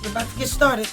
We're about to get started.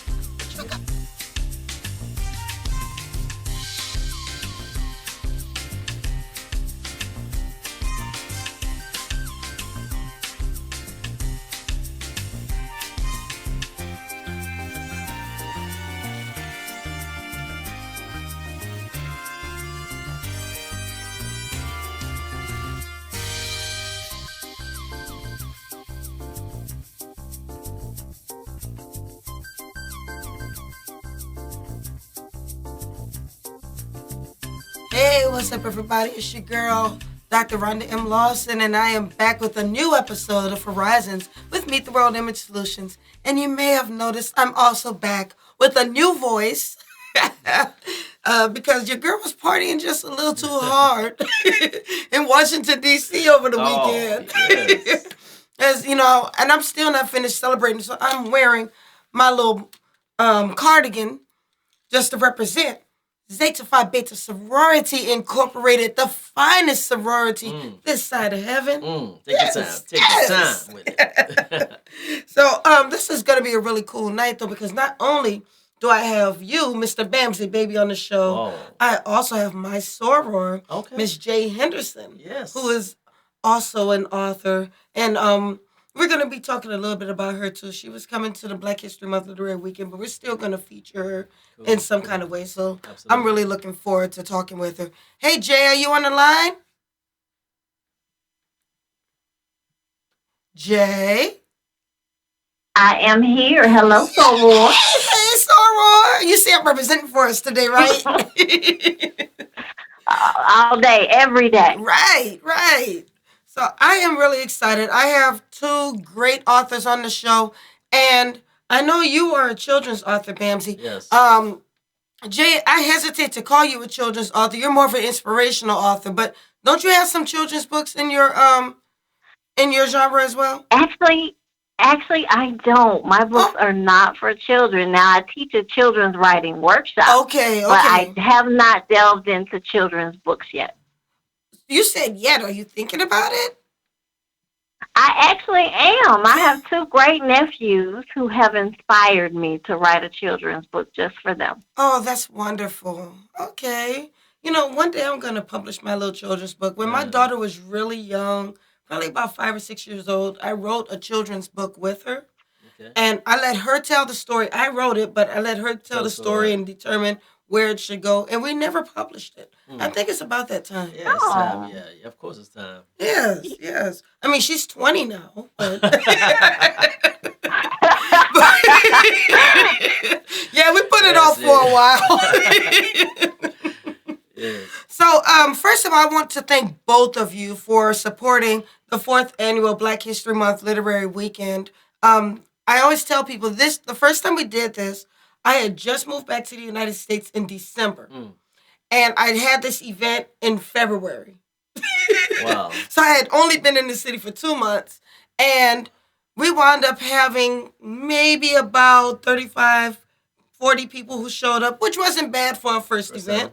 Hey, what's up, everybody? It's your girl, Dr. Rhonda M Lawson, and I am back with a new episode of Horizons with Meet the World Image Solutions. And you may have noticed I'm also back with a new voice because your girl was partying just a little too hard in Washington, D.C. over the weekend. Yes. As you know, and I'm still not finished celebrating, so I'm wearing my little cardigan just to represent Zeta Phi Beta Sorority Incorporated, the finest sorority this side of heaven. Take your time. Take your time with it. So this is going to be a really cool night, though, because not only do I have you, Mr. Bamzy, baby, on the show, I also have my soror, Miss Jae Henderson, who is also an author. And we're going to be talking a little bit about her, too. She was coming to the Black History Month Literary Weekend, but we're still going to feature her in some kind of way. So I'm really looking forward to talking with her. Hey, Jay, are you on the line? Jay? I am here. Hello, soror. Hey, soror. You see I'm representing for us today, right? All day, every day. Right. So I am really excited. I have two great authors on the show, and I know you are a children's author, Bamzy. Yes. Jay, I hesitate to call you a children's author. You're more of an inspirational author, but don't you have some children's books in your genre as well? Actually, I don't. My books are not for children. Now, I teach a children's writing workshop. Okay. But I have not delved into children's books yet. You said yet. Are you thinking about it? I actually am. I have two great nephews who have inspired me to write a children's book just for them. Oh, that's wonderful. Okay. You know, one day I'm going to publish my little children's book. When my daughter was really young, probably about 5 or 6 years old, I wrote a children's book with her. Okay. And I let her tell the story. I wrote it, but I let her tell the story and determine where it should go. And we never published it. I think it's about that time. Yeah, it's time. Yeah, of course it's time. Yes. I mean, she's 20 now. But yeah, we put it off for a while. So, first of all, I want to thank both of you for supporting the 4th annual Black History Month Literary Weekend. I always tell people the first time we did this, I had just moved back to the United States in December. And I had this event in February. Wow. So I had only been in the city for 2 months. And we wound up having maybe about 35, 40 people who showed up, which wasn't bad for our first event.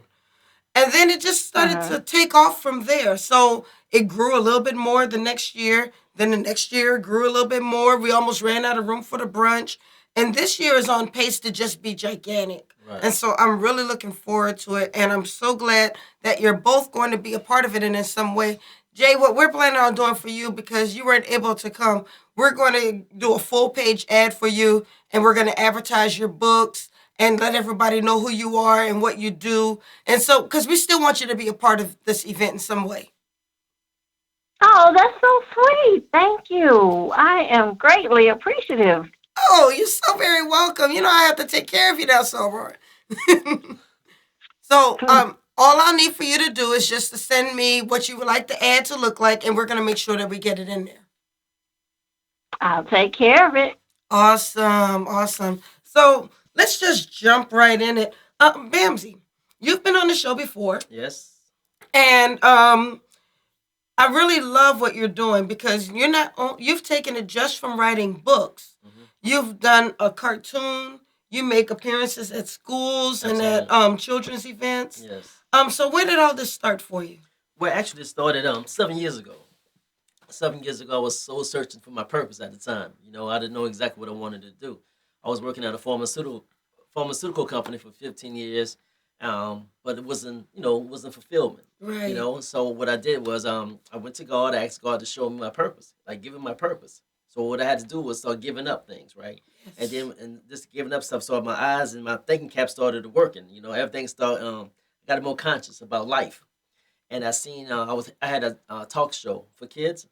And then it just started to take off from there. So it grew a little bit more the next year. Then the next year it grew a little bit more. We almost ran out of room for the brunch. And this year is on pace to just be gigantic. Right. And so I'm really looking forward to it. And I'm so glad that you're both going to be a part of it in some way. Jay, what we're planning on doing for you, because you weren't able to come, we're going to do a full-page ad for you, and we're going to advertise your books and let everybody know who you are and what you do. And so, because we still want you to be a part of this event in some way. Oh, that's so sweet. Thank you. I am greatly appreciative. Oh, you're so very welcome. You know, I have to take care of you now, Soror. So, all I'll need for you to do is just to send me what you would like the ad to look like, and we're going to make sure that we get it in there. I'll take care of it. Awesome. So, let's just jump right in it. Bamzy, you've been on the show before. Yes. And I really love what you're doing because you've taken it just from writing books. Mm-hmm. You've done a cartoon. You make appearances at schools and at children's events. Yes. So when did all this start for you? Well, actually, it started 7 years ago. 7 years ago, I was soul searching for my purpose at the time. You know, I didn't know exactly what I wanted to do. I was working at a pharmaceutical company for 15 years, but it wasn't, wasn't fulfillment. Right. So what I did was I went to God, I asked God to show me my purpose, like give him my purpose. So what I had to do was start giving up things, right? And Yes. then and just giving up stuff, so my eyes and my thinking cap started working. Everything started. I got more conscious about life, and I seen I had a talk show for kids,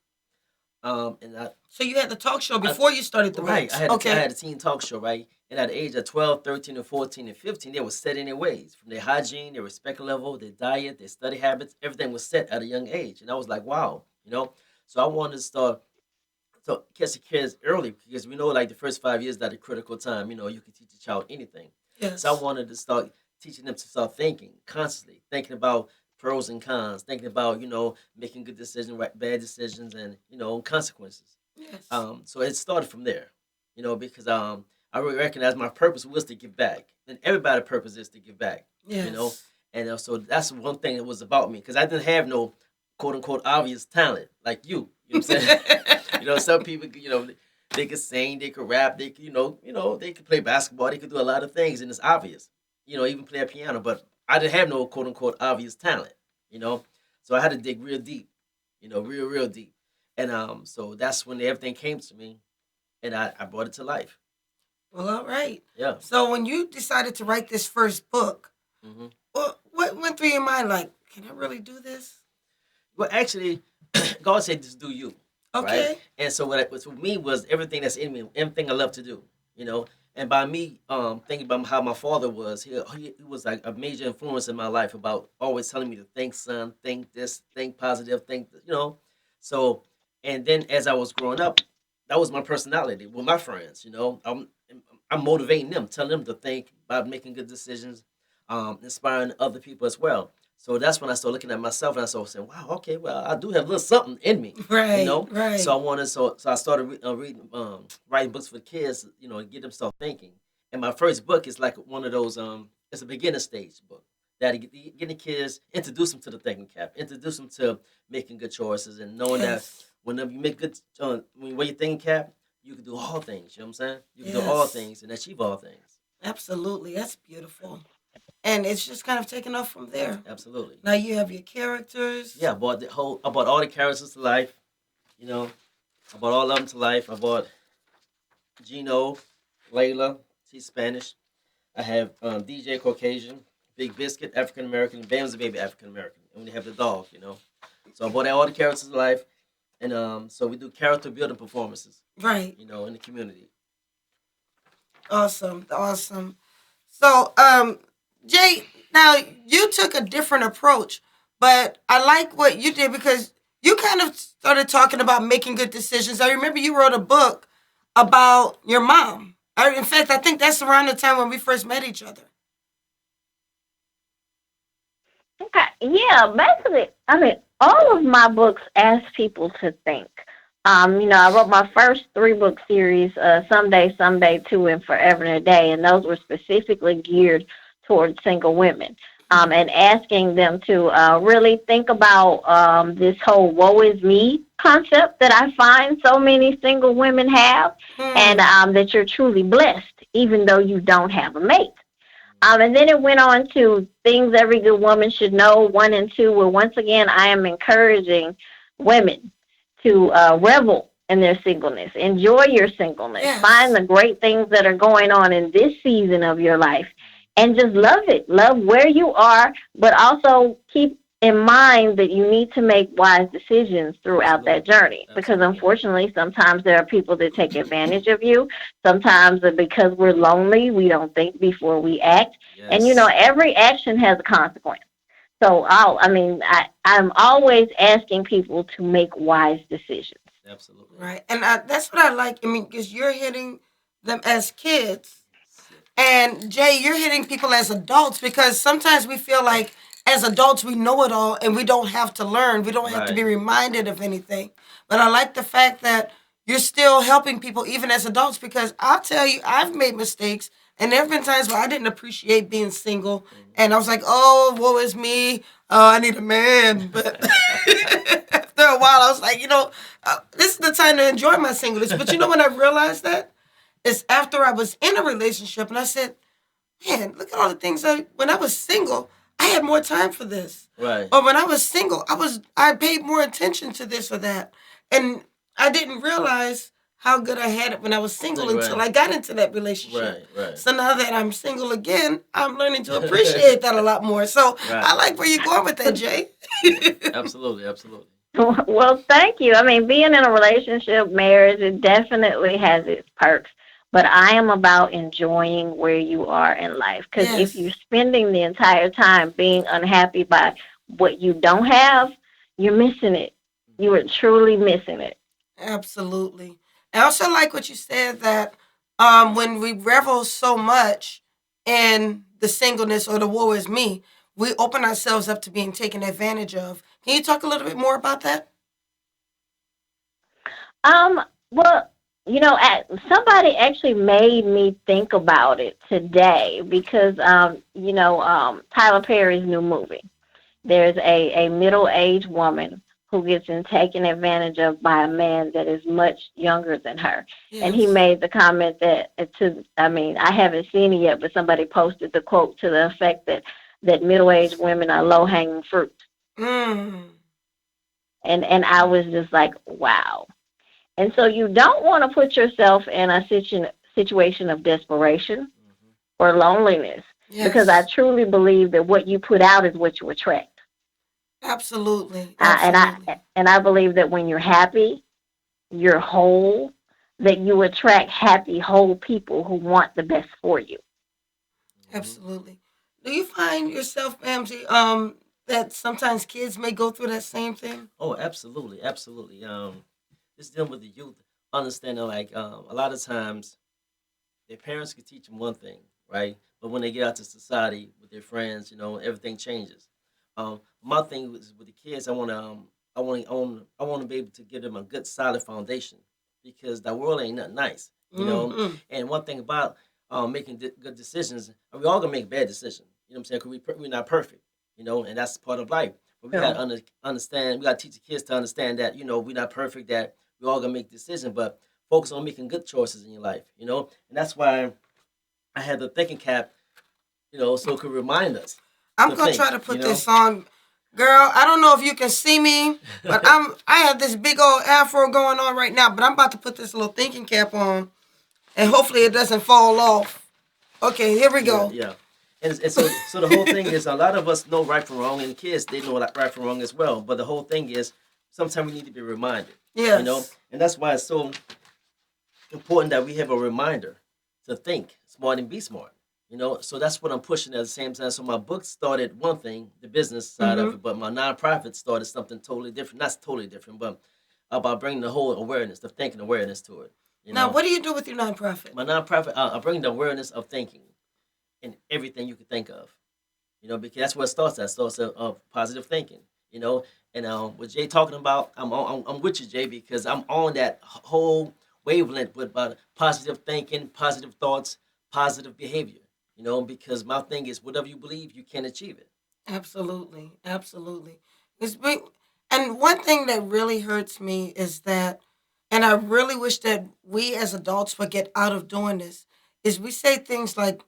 and So you had the talk show before you started the right, books. I Okay. had a teen talk show, right? And at the age of 12, 13, and 14, and 15, they were set in their ways. From their hygiene, their respect level, their diet, their study habits, everything was set at a young age. And I was like, wow. So I wanted to start so catch the kids early because we know like the first 5 years that a critical time. You can teach a child anything. So I Yes. wanted to start teaching them to start thinking constantly, thinking about pros and cons, thinking about making good decisions, right, bad decisions, and consequences. Yes. So it started from there, because I really recognize my purpose was to give back, and everybody's purpose is to give back, you know, Yes. and so that's one thing that was about me because I didn't have no quote unquote obvious talent like you. You know what I'm saying? Some people, they could sing, they could rap, they could, they could play basketball, they could do a lot of things, and it's obvious, even play a piano, but I didn't have no quote unquote obvious talent, you know, so I had to dig real deep, real deep. And so that's when everything came to me, and I brought it to life. Well, all right. Yeah. So when you decided to write this first book, hmm what went through your mind? Like, can I really do this? Well, actually, God said, "Just do you," right? Okay. And so what was for me was everything that's in me, everything I love to do, you know. And by me thinking about how my father was, he was like a major influence in my life about always telling me to think, son, think this, think positive, think. So, and then as I was growing up, that was my personality with my friends. I'm motivating them, telling them to think about making good decisions, inspiring other people as well. So that's when I started looking at myself and I started saying, "Wow, okay, well, I do have a little something in me, you Right. know." So Right. I started reading, writing books for kids, and get them start thinking. And my first book is like one of those, it's a beginner stage book that get the kids, introduce them to the thinking cap, introduce them to making good choices, and knowing that Yes. whenever you make good, when you wear your thinking cap, you can do all things. You know what I'm saying? You can do all Yes. things and achieve all things. Absolutely. That's beautiful. And it's just kind of taken off from there. Absolutely. Now you have your characters. Yeah, I brought all the characters to life. You know, I brought all of them to life. I brought Gino, Layla, she's Spanish. I have DJ Caucasian, Big Biscuit, African American, Bamzy Baby, African American, and we have the dog. So I brought all the characters to life, and so we do character building performances, Right. in the community. Awesome. Awesome. So, Jay, now you took a different approach, but I like what you did because you kind of started talking about making good decisions. I remember you wrote a book about your mom. In fact, I think that's around the time when we first met each other. Okay, yeah, basically, I mean, all of my books ask people to think. I wrote my first three-book series, Someday, Someday, Two, and Forever and a Day, and those were specifically geared towards single women. And asking them to really think about this whole woe is me concept that I find so many single women have, and Hmm. that you're truly blessed even though you don't have a mate. And then it went on to things every good woman should know, one and two, where once again I am encouraging women to revel in their singleness, enjoy your singleness, find Yes. the great things that are going on in this season of your life, and just love it. Love where you are, but also keep in mind that you need to make wise decisions throughout that Absolutely, journey because absolutely. unfortunately sometimes there are people that take advantage of you. Sometimes because we're lonely, we don't think before we act. And Yes, every action has a consequence. So I'm always asking people to make wise decisions. absolutely. Right. And that's what I like. I mean, because you're hitting them as kids. And Jay, you're hitting people as adults because sometimes we feel like as adults we know it all and we don't have to learn. We don't have to be Right. reminded of anything. But I like the fact that you're still helping people even as adults because I'll tell you, I've made mistakes and there have been times where I didn't appreciate being single and I was like, oh, woe is me. Oh, I need a man. But after a while, I was like, this is the time to enjoy my singleness. But when I realized that? is after I was in a relationship and I said, man, look at all the things when I was single, I had more time for this. Right. Or when I was single, I paid more attention to this or that. And I didn't realize how good I had it when I was single until Right. I got into that relationship. Right. Right. So now that I'm single again, I'm learning to appreciate that a lot more. So I Right. like where you're going with that, Jay. Absolutely. Absolutely. Well, thank you. I mean, being in a relationship, marriage, it definitely has its perks. But I am about enjoying where you are in life. Because if you're Yes, spending the entire time being unhappy by what you don't have, you're missing it. You are truly missing it. absolutely. I also like what you said that when we revel so much in the singleness or the woe is me, we open ourselves up to being taken advantage of. Can you talk a little bit more about that? Well, somebody actually made me think about it today because, Tyler Perry's new movie. There's a middle-aged woman who gets taken advantage of by a man that is much younger than her. And he Yes. made the comment that I mean, I haven't seen it yet, but somebody posted the quote to the effect that middle-aged women are low-hanging fruit. Mm. And I was just like, wow. And so you don't want to put yourself in a situation of desperation Hmm. or loneliness because I Yes. truly believe that what you put out is what you attract. Absolutely. Uh, and I Absolutely. and I believe that when you're happy, you're whole, that you attract happy, whole people who want the best for you. Hmm. Absolutely. Do you find yourself, Bamzy, that sometimes kids may go through that same thing? Oh, absolutely, absolutely. Just dealing with the youth, understanding like a lot of times their parents can teach them one thing, right? But when they get out to society with their friends, everything changes. My thing was with the kids, I want to be able to give them a good, solid foundation because the world ain't nothing nice. Mm-hmm. And one thing about making good decisions, and we all gonna make bad decisions. You know what I'm saying? Because we're not perfect, and that's part of life. But we gotta So understand. We gotta teach the kids to understand that we're not perfect. That we all gonna make decisions, but focus on making good choices in your life. And that's why I had the thinking cap, so it could remind us I'm to gonna think, try to you put know. this on. Girl, I don't know if you can see me, but I have this big old afro going on right now, but I'm about to put this little thinking cap on and hopefully it doesn't fall off. Okay, here we Yeah, go. yeah. And so the whole thing is a lot of us know right from wrong, and kids they know right from wrong as well. But the whole thing is sometimes we need to be reminded, Yes. and that's why it's so important that we have a reminder to think smart and be smart. So that's what I'm pushing at the same time. So my book started one thing, the business side of Mm-hmm. it, but my nonprofit started something totally different. Not totally different, but about bringing the whole awareness, the thinking awareness to it. You Now, know, what do you do with your nonprofit? my nonprofit, I bring the awareness of thinking in everything you can think of. Because that's where it starts at. It starts of positive thinking. You know, and what Jay talking about, I'm with you, Jay, because I'm on that whole wavelength with about positive thinking, positive thoughts, positive behavior. Because my thing is, whatever you believe, you can achieve it. Absolutely, absolutely. It's big, and one thing that really hurts me is that, and I really wish that we as adults would get out of doing this. Is we say things like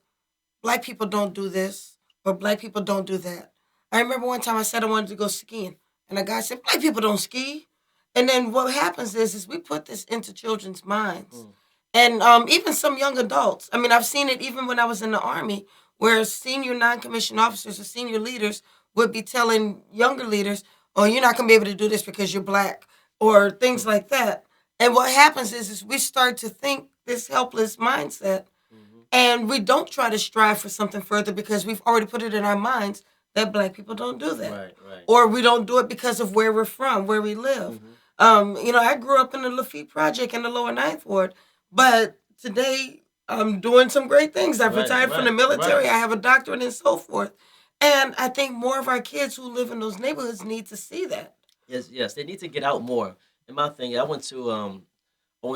black people don't do this or black people don't do that. I remember one time I said I wanted to go skiing, and a guy said black people don't ski. And then what happens is we put this into children's minds, Mm, and even some young adults. I mean, I've seen it even when I was in the army, where senior non-commissioned officers or senior leaders would be telling younger leaders, "Oh, you're not gonna be able to do this because you're black," or things mm, like that. And what happens is we start to think this helpless mindset mhm. and we don't try to strive for something further because we've already put it in our minds that black people don't do that. Right, right. Or we don't do it because of where we're from, where we live. Hmm. I grew up in the Lafitte Project in the lower ninth ward, but today I'm doing some great things. I've Right, retired from the right, right. military, I have a doctorate and so forth. And I think more of our kids who live in those neighborhoods need to see that. Yes, yes. They need to get out more. And my thing, I went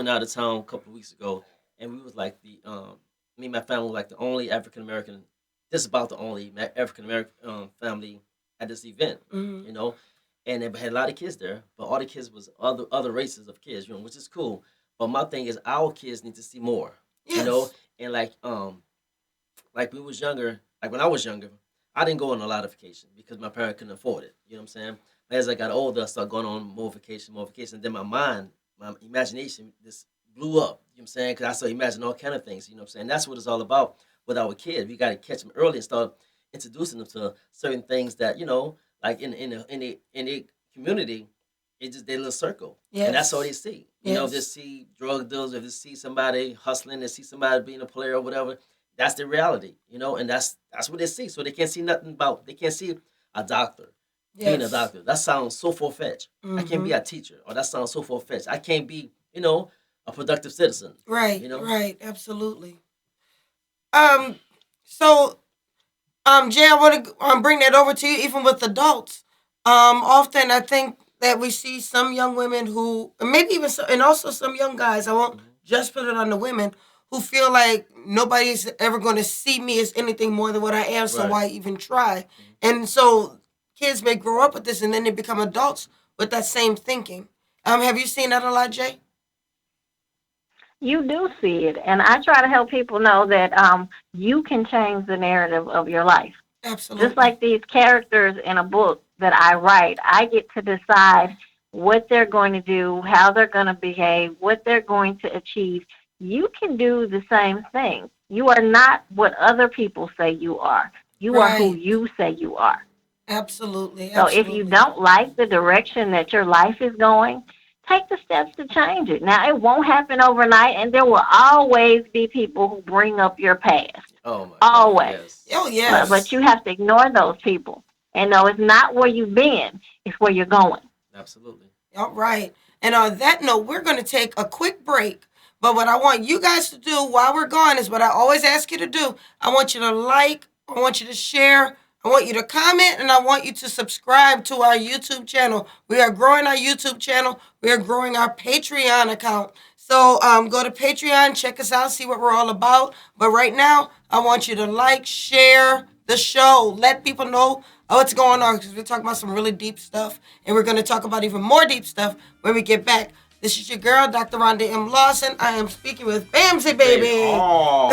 out of town a couple of weeks ago, and we was like me and my family was like the only African American, just about the only African American family at this event, Hmm. you know, and they had a lot of kids there, but all the kids was other races of kids, which is cool. But my thing is, our kids need to see more. You know, Yes. and like we was younger, like when I was younger, I didn't go on a lot of vacations because my parents couldn't afford it. You know what I'm saying? As I got older, I started going on more vacation. Then my mind, my imagination just blew up. You know what I'm saying? Because I started imagining all kind of things. You know what I'm saying? That's what it's all about with our kids. We got to catch them early and start introducing them to certain things that like in the community, it's just their little circle, and that's all they Yes. see. If they Yes. see drug dealers, if they see somebody hustling, they see somebody being a player or whatever, that's the reality, and that's what they see. So they can't see nothing about. They can't see a doctor being a Yes. doctor. That sounds so far fetched. I can't Mm-hmm. be a teacher, or that sounds so far fetched. I can't be, a productive citizen. Right. You know. Right. Absolutely. Um. So, Jay, I want to bring that over to you. Even with adults, often I think that we see some young women who, and maybe even some, and also some young guys. I won't Mhm. just put it on the women who feel like nobody's ever going to see me as anything more than what I am. So Right. why even try? Mhm. And so kids may grow up with this, and then they become adults with that same thinking. Have you seen that a lot, Jay? You do see it, and I try to help people know that you can change the narrative of your life. Just Absolutely. like these characters in a book that I write, I get to decide what they're going to do, how they're going to behave, what they're going to achieve. You can do the same thing. You are not what other people say you are. You are who Right. you say you are. Absolutely. So if you Absolutely. don't like the direction that your life is going, take the steps to change it. Now, it won't happen overnight, and there will always be people who bring up your past. Oh my God. Always. Yes. Oh But yes. you have to ignore those people and know it's not where you've been, it's where you're going. Absolutely. All right. And on that note, we're going to take a quick break. But what I want you guys to do while we're gone is what I always ask you to do. I want you to like, I want you to share, I want you to comment, and I want you to subscribe to our YouTube channel. We are growing our YouTube channel. We are growing our Patreon account. So go to Patreon, check us out, see what we're all about. But right now, I want you to like, share the show, let people know what's going on because we're talking about some really deep stuff, and we're going to talk about even more deep stuff when we get back. This is your girl, Dr. Rhonda M Lawson. I am speaking with Bamzy Baby. Baby Oh.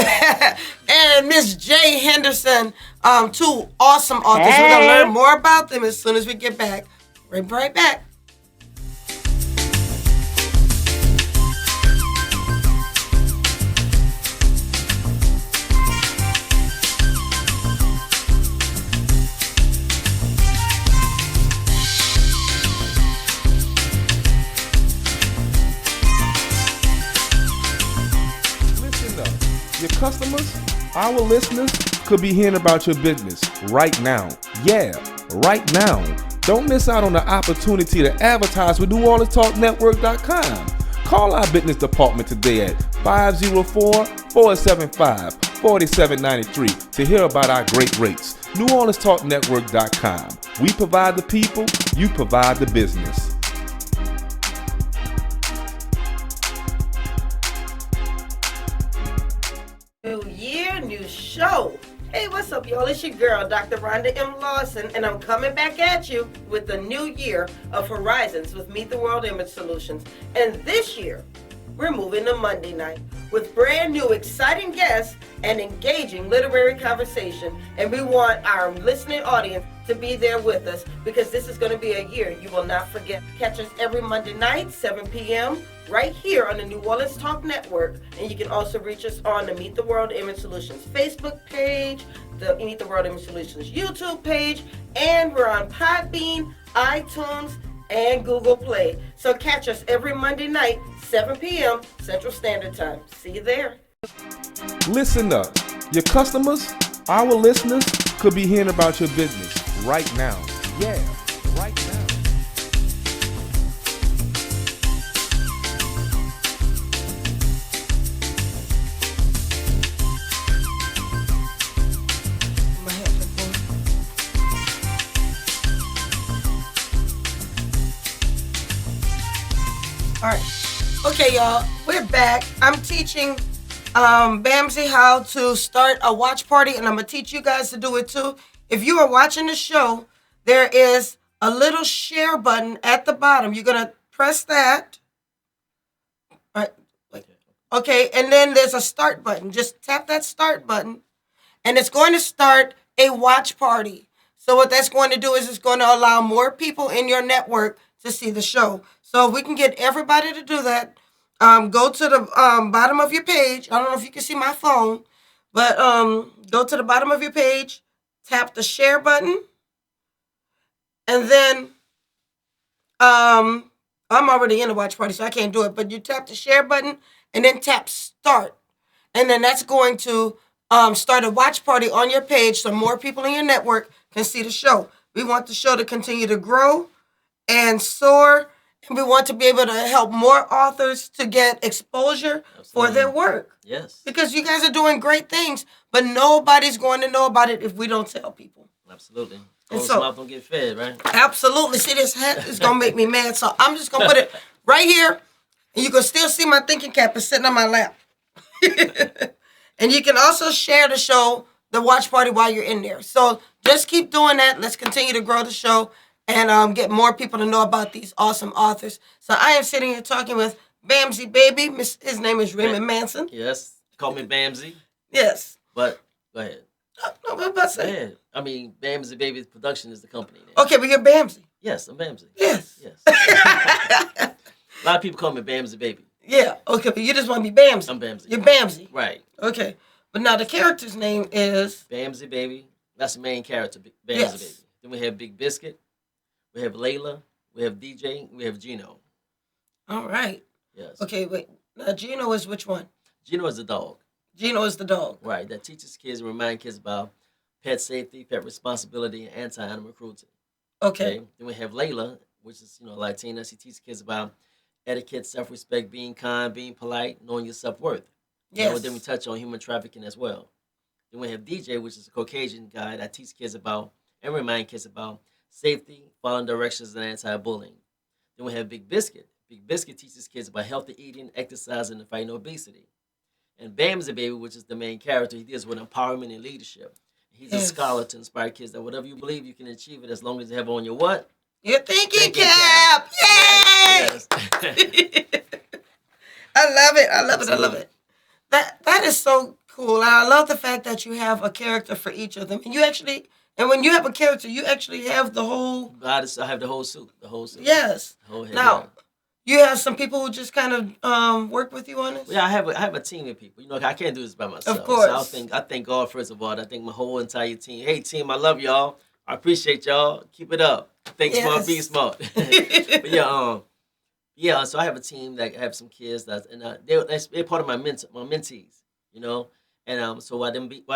and Miss Jae Henderson, two awesome authors. We're gonna learn Hey, more about them as soon as we get back. Right back. Listen up. Your customers, our listeners, could be hearing about your business right now. Yeah, right now. Don't miss out on the opportunity to advertise with NewOrleansTalkNetwork.com. Call our business department today at 504-475-4793 to hear about our great rates. NewOrleansTalkNetwork.com. We provide the people, you provide the business. New year, new show. Hey, what's up, y'all? It's your girl, Dr. Rhonda M. Lawson, and I'm coming back at you with the new year of Horizons with Meet the World Image Solutions. And this year, we're moving to Monday night with brand new exciting guests and engaging literary conversation. And we want our listening audience to be there with us because this is going to be a year you will not forget. Catch us every Monday night, 7 p.m., right here on the New Orleans Talk Network. And you can also reach us on the Meet the World Image Solutions Facebook page, the Meet the World Image Solutions YouTube page, and we're on Podbean, iTunes, and Google Play. So catch us every Monday night, 7 p.m. Central Standard Time. See you there. Listen up. Your customers, our listeners, could be hearing about your business right now. Yeah, right now. My headphones. All right. Okay, y'all. We're back. I'm teaching Bamzy how to start a watch party, and I'm going to teach you guys to do it too. If you are watching the show, there is a little share button at the bottom. You're going to press that. All right. Wait. Okay, and then there's a start button. Just tap that start button, and it's going to start a watch party. So what that's going to do is it's going to allow more people in your network to see the show. So if we can get everybody to do that, go to the bottom of your page. I don't know if you can see my phone, but go to the bottom of your page, tap the share button, and then I'm already in the watch party, so I can't do it. But you tap the share button and then tap start, and then that's going to start a watch party on your page, so more people in your network can see the show. We want the show to continue to grow and soar, and we want to be able to help more authors to get exposure for their work. Yes. Because you guys are doing great things, but nobody's going to know about it if we don't tell people. Absolutely. And Closed so- mouth don't get fed, right? Absolutely. See, this hat is going to make me mad, so I'm just going to put it right here, and you can still see my thinking cap is sitting on my lap. And you can also share the show, the watch party, while you're in there. So just keep doing that. Let's continue to grow the show and get more people to know about these awesome authors. So I am sitting here talking with Bamzy Baby. His name is Raymond Manson. Yes. Call me Bamzy. Yes. But go ahead. No, what about to say? Yeah. I mean, Bamzy Baby's production is the company name. Okay, but you're Bamzy. Yes, I'm Bamzy. Yes. Yes. A lot of people call me Bamzy Baby. Yeah, okay, but you just want to be Bamzy. I'm Bamzy. You're Bamzy. Right. Okay. But now the character's name is... Bamzy Baby. That's the main character, Bamzy Yes. Baby. Then we have Big Biscuit. We have Layla. We have DJ. We have Gino. All right. Yes. Okay, wait. Now, Gino is which one? Gino is the dog. Gino is the dog. Right. That teaches kids and remind kids about pet safety, pet responsibility, and anti-animal cruelty. Okay. Then we have Layla, which is, Latina. She teaches kids about etiquette, self-respect, being kind, being polite, knowing your self-worth. Yes. Then we touch on human trafficking as well. Then we have DJ, which is a Caucasian guy that teaches kids about and remind kids about safety, following directions, and anti-bullying. Then we have Big Biscuit. Big Biscuit teaches kids about healthy eating, exercising, and fighting obesity. And Bamzy Baby, which is the main character, he deals with empowerment and leadership. He's a scholar to inspire kids that whatever you believe, you can achieve it as long as you have on your what? Your thinking cap. Yay! Yes. I love it. I love it. I love it. That is so cool. And I love the fact that you have a character for each of them. And when you have a character, you actually have the whole... I have the whole suit. Yes. The whole head. Now, you have some people who just kind of work with you on this? Yeah, I have a team of people. I can't do this by myself. Of course. So I thank God, first of all. I thank my whole entire team. Hey, team, I love y'all. I appreciate y'all. Keep it up. Think smart, be smart. But so I have a team that have some kids they're part of my mentees, And so while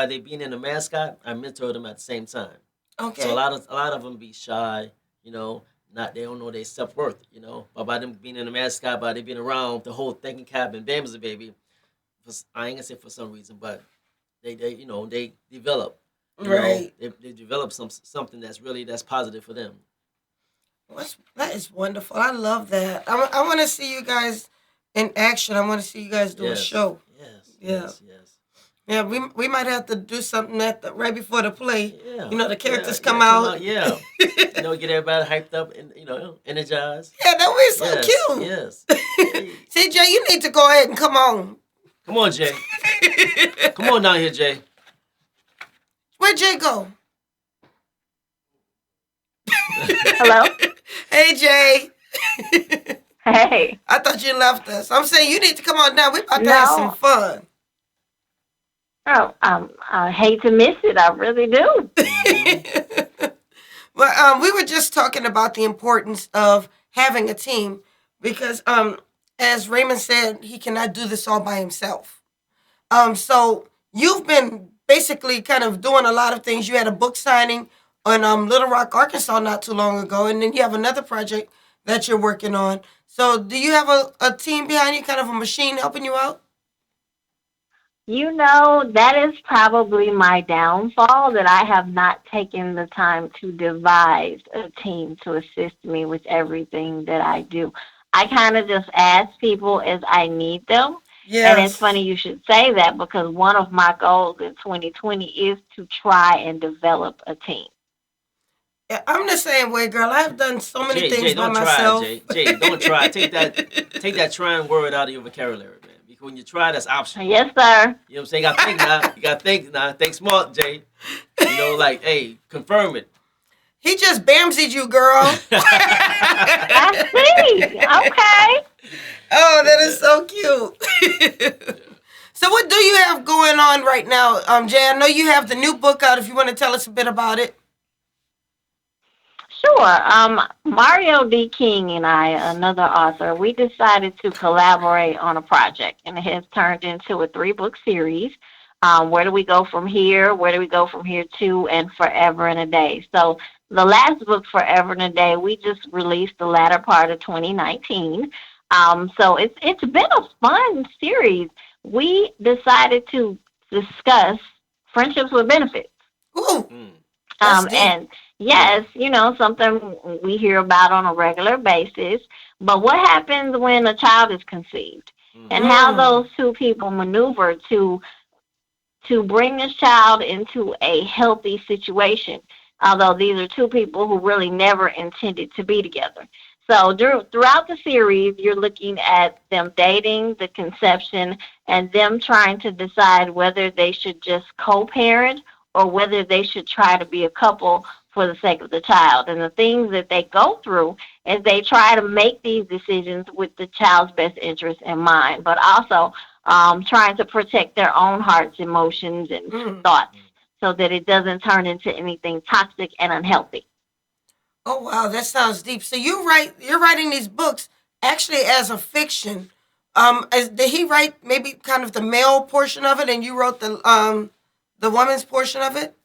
they being in the mascot, I mentor them at the same time. Okay. So a lot of them be shy, they don't know their self-worth, But by them being in the mascot, by they being around the whole thinking cap and Bamzy Baby, I ain't gonna say for some reason, but they develop. Right. They develop something that's positive for them. That is wonderful. I love that. I want to see you guys in action. I want to see you guys do a show. Yes. Yeah, we might have to do something right before the play. Yeah. The characters come out. Yeah. Get everybody hyped up and energized. Yeah, that was so cute. Yes. See, Jay, you need to go ahead and come on. Come on, Jay. Come on down here, Jay. Where'd Jay go? Hello? Hey, Jay. Hey. I thought you left us. I'm saying you need to come on down. We're about to have some fun. Oh, I hate to miss it. I really do. Well, we were just talking about the importance of having a team because, as Raymond said, he cannot do this all by himself. So you've been basically kind of doing a lot of things. You had a book signing on Little Rock, Arkansas not too long ago, and then you have another project that you're working on. So do you have a team behind you, kind of a machine helping you out? That is probably my downfall, that I have not taken the time to devise a team to assist me with everything that I do. I kind of just ask people as I need them. Yes. And it's funny you should say that because one of my goals in 2020 is to try and develop a team. Yeah, I'm the same way, girl. I've done so many things Jay, by don't myself. Try, Jay, don't try. Take that trying word out of your vocabulary, man. when you try, that's optional. Yes, sir. You know what I'm saying? You gotta think now. You gotta think now. Think smart, Jay. You know, like, hey, confirm it. He just Bamzied you, girl. I see. Okay. Oh, that is so cute. So what do you have going on right now, Jay? I know you have the new book out. If you want to tell us a bit about it. Sure. Mario D. King and I, another author, we decided to collaborate on a project, and it has turned into a 3-book series. Where do we go from here? Where do we go from here to? And Forever in a Day. So the last book, Forever in a Day, we just released the latter part of 2019. So it's been a fun series. We decided to discuss friendships with benefits. Ooh, that's deep. And yes, something we hear about on a regular basis. But what happens when a child is conceived, and how those two people maneuver to bring this child into a healthy situation? Although these are two people who really never intended to be together. So throughout the series, you're looking at them dating, the conception, and them trying to decide whether they should just co-parent or whether they should try to be a couple for the sake of the child. And the things that they go through is they try to make these decisions with the child's best interest in mind, but also trying to protect their own hearts, emotions, and thoughts so that it doesn't turn into anything toxic and unhealthy. Oh wow, that sounds deep. So you're writing these books actually as a fiction. Did he write maybe kind of the male portion of it, and you wrote the woman's portion of it?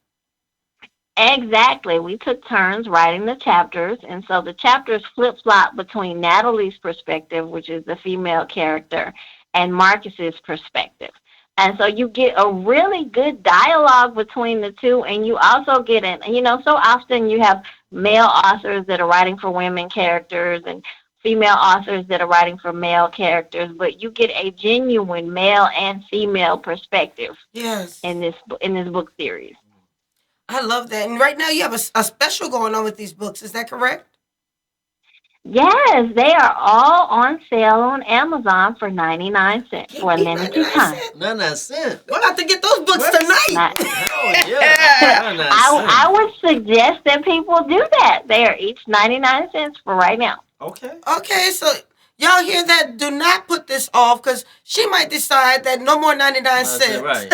Exactly. We took turns writing the chapters, and so the chapters flip-flop between Natalie's perspective, which is the female character, and Marcus's perspective. And so you get a really good dialogue between the two, and you also get so often you have male authors that are writing for women characters and female authors that are writing for male characters, but you get a genuine male and female perspective. Yes. In this book series. I love that. And right now you have a special going on with these books. Is that correct? Yes, they are all on sale on Amazon for 99 cents for a limited time. 99 cents. We're about to get those books tonight. Oh, yeah. I would suggest that people do that. They are each 99 cents for right now. Okay. Okay, so y'all hear that? Do not put this off, because she might decide that no more 99 cents. Right.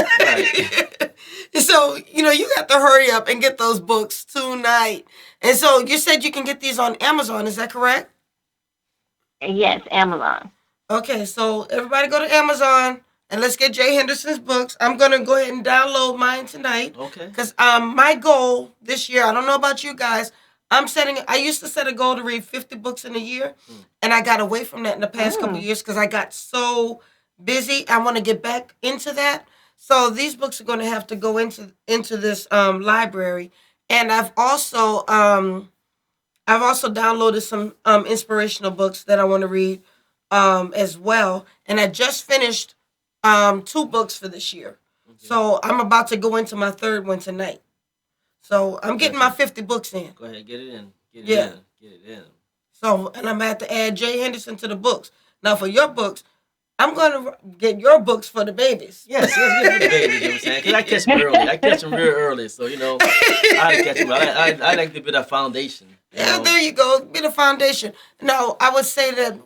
So, you got to hurry up and get those books tonight. And so you said you can get these on Amazon. Is that correct? Yes, Amazon. Okay, so everybody go to Amazon and let's get Jae Henderson's books. I'm going to go ahead and download mine tonight. Okay. Because my goal this year, I don't know about you guys, I used to set a goal to read 50 books in a year, and I got away from that in the past couple of years because I got so busy. I want to get back into that. So these books are going to have to go into this library. And I've also downloaded some inspirational books that I want to read as well. And I just finished 2 books for this year. Okay. So I'm about to go into my 3rd one tonight. So I'm getting my 50 books in. Go ahead, get it in. Get it in. So, and I'm going to have to add Jae Henderson to the books. Now, for your books, I'm going to get your books for the babies. Yes, get for the babies, you know what I'm saying? Because I catch them early. I catch them real early, so, I catch them. I like to be that foundation. Yeah, there you go. Be the foundation. Now, I would say that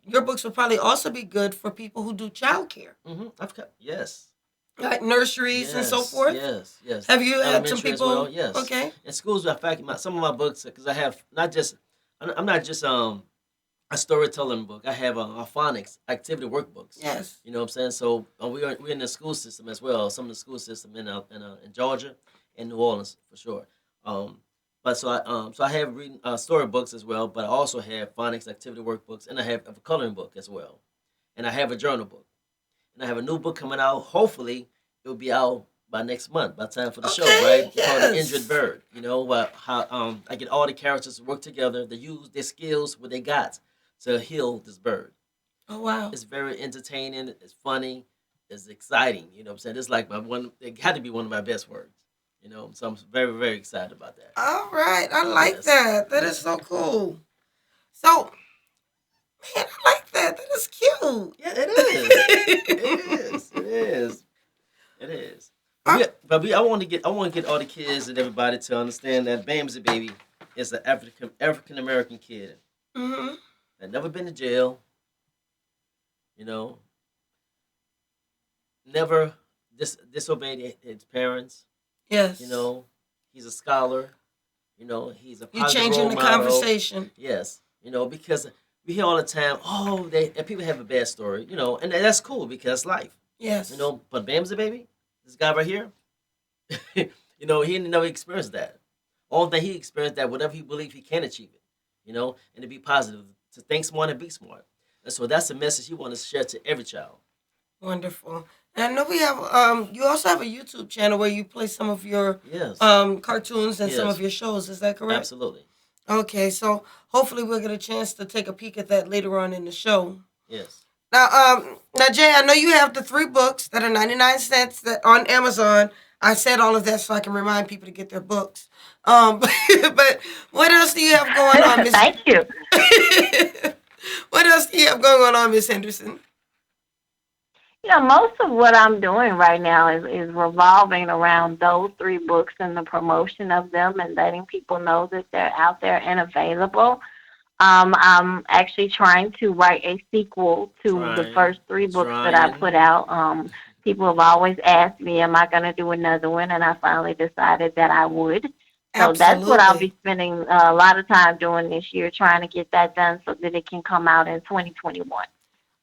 your books would probably also be good for people who do childcare. Yes. Like nurseries and so forth? Yes. Have you had some people? Well, yes. Okay. In schools, in fact, some of my books, because I have I'm not just a storytelling book. I have a phonics activity workbooks. Yes. You know what I'm saying? So we're in the school system as well. Some of the school system in Georgia and New Orleans for sure. But so I have reading storybooks as well. But I also have phonics activity workbooks, and I have a coloring book as well, and I have a journal book, and I have a new book coming out. Hopefully, it'll be out by next month, by time for the show, right? It's called The Injured Bird. How I get all the characters to work together to use their skills, what they got, to heal this bird. Oh, wow. It's very entertaining. It's funny. It's exciting. You know what I'm saying? It's like it had to be one of my best works. So I'm very, very excited about that. All right. I like that. That is so cool. So Man, I like that. That is cute. Yeah, it is. It is. I want to get all the kids and everybody to understand that Bamzy baby is an African American kid Mm-hmm. that never been to jail. You know, never disobeyed his parents. Yes. You know, he's a scholar. You know, he's a You're positive changing role the model. conversation. Yes, you know, because we hear all the time, and people have a bad story, you know, and that's cool because life, Yes. you know. But Bamzy baby, this guy right here, you know, he never experienced that. All that he experienced that whatever he believes he can achieve it, you know, and to be positive, to think smart and be smart. And so that's a message he wants to share to every child. Wonderful. And I know we have you also have a YouTube channel where you play some of your Yes, cartoons and some Yes. of your shows. Is that correct? absolutely. Okay, so hopefully we'll get a chance to take a peek at that later on in the show. Yes. Now Jay, I know you have the 3 books that are 99 cents that on Amazon. I said all of that so I can remind people to get their books. But what else do you have going on, Miss? Thank you. What else do you have going on, Miss Henderson? Most of what I'm doing right now is revolving around those 3 books and the promotion of them and letting people know that they're out there and available. I'm actually trying to write a sequel to the first 3 books that I put out. People have always asked me, am I going to do another one? And I finally decided that I would. So that's what I'll be spending a lot of time doing this year, trying to get that done so that it can come out in 2021.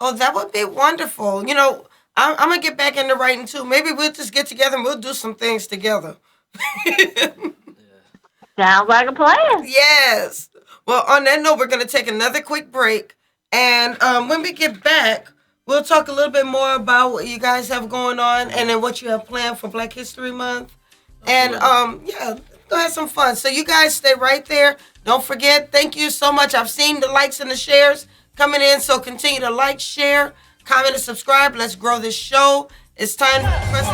Oh, that would be wonderful. You know, I'm going to get back into writing too. Maybe we'll just get together and we'll do some things together. Sounds like a plan. Yes. Well, on that note, we're going to take another quick break. And when we get back, we'll talk a little bit more about what you guys have going on and then what you have planned for Black History Month. And, yeah, go have some fun. So you guys stay right there. Don't forget, thank you so much. I've seen the likes and the shares coming in, so continue to like, share, comment, and subscribe. Let's grow this show. It's time to press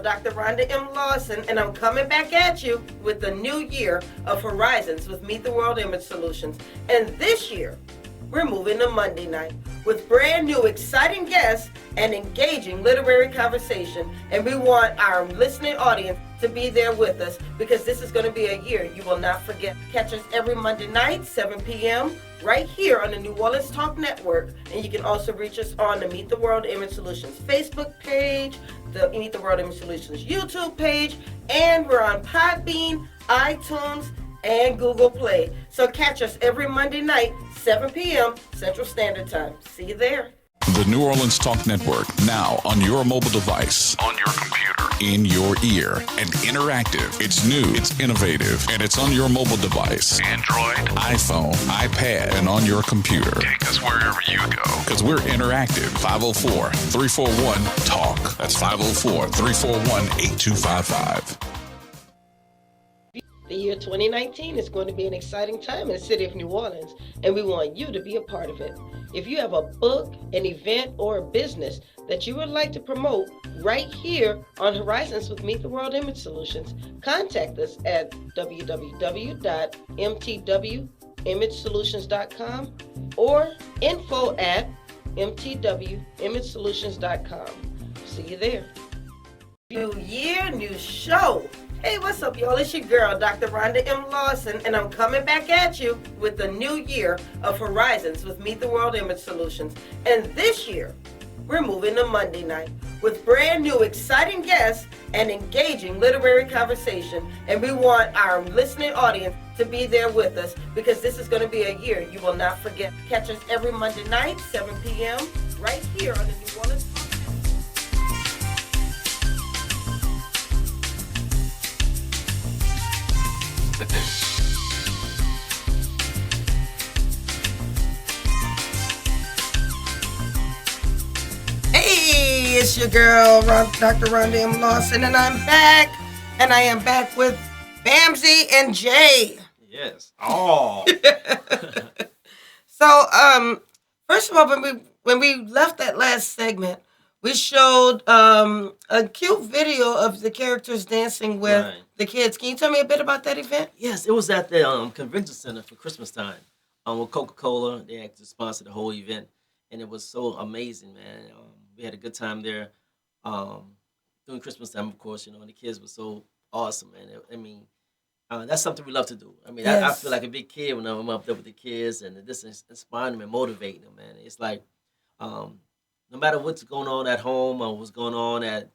Dr. Rhonda M Lawson, and I'm coming back at you with the new year of Horizons with Meet the World Image Solutions. And this year, we're moving to Monday night with brand new exciting guests and engaging literary conversation. And we want our listening audience to be there with us because this is going to be a year you will not forget. Catch us every Monday night, 7 p.m., right here on the New Orleans Talk Network. And you can also reach us on the Meet the World Image Solutions Facebook page, the Meet the World Image Solutions YouTube page, and we're on Podbean, iTunes, and Google Play. So catch us every Monday night, 7 p.m. Central Standard Time. See you there. The New Orleans Talk Network, now on your mobile device, on your computer, in your ear, and interactive. It's new, it's innovative, and it's on your mobile device. Android, iPhone, iPad, and on your computer. Take us wherever you go. Because we're interactive. 504-341-TALK. That's 504-341-8255. The year 2019 is going to be an exciting time in the city of New Orleans, and we want you to be a part of it. If you have a book, an event, or a business that you would like to promote right here on Horizons with Meet the World Image Solutions, contact us at www.mtwimagesolutions.com or info@mtwimagesolutions.com. See you there. New year, new show. Hey, what's up, y'all? It's your girl, Dr. Rhonda M Lawson, and I'm coming back at you with the new year of Horizons with Meet the World Image Solutions. And this year, we're moving to Monday night with brand new exciting guests and engaging literary conversation. And we want our listening audience to be there with us because this is going to be a year you will not forget. Catch us every Monday night, 7 p.m., right here on the New Orleans Hey, it's your girl, Dr. Rhonda M Lawson, and I'm back. And I am back with Bamzy and Jae. Yes. Oh. So, first of all, when we left that last segment, we showed a cute video of the characters dancing with the kids. Can you tell me a bit about that event? Yes, it was at the convention center for Christmas time. With Coca-Cola, they actually sponsored the whole event, and it was so amazing, man. We had a good time there. During Christmas time, of course, and the kids were so awesome, man. That's something we love to do. I Yes. feel like a big kid when I'm up there with the kids, and this is inspiring them and motivating them, man. It's like, no matter what's going on at home or what's going on at,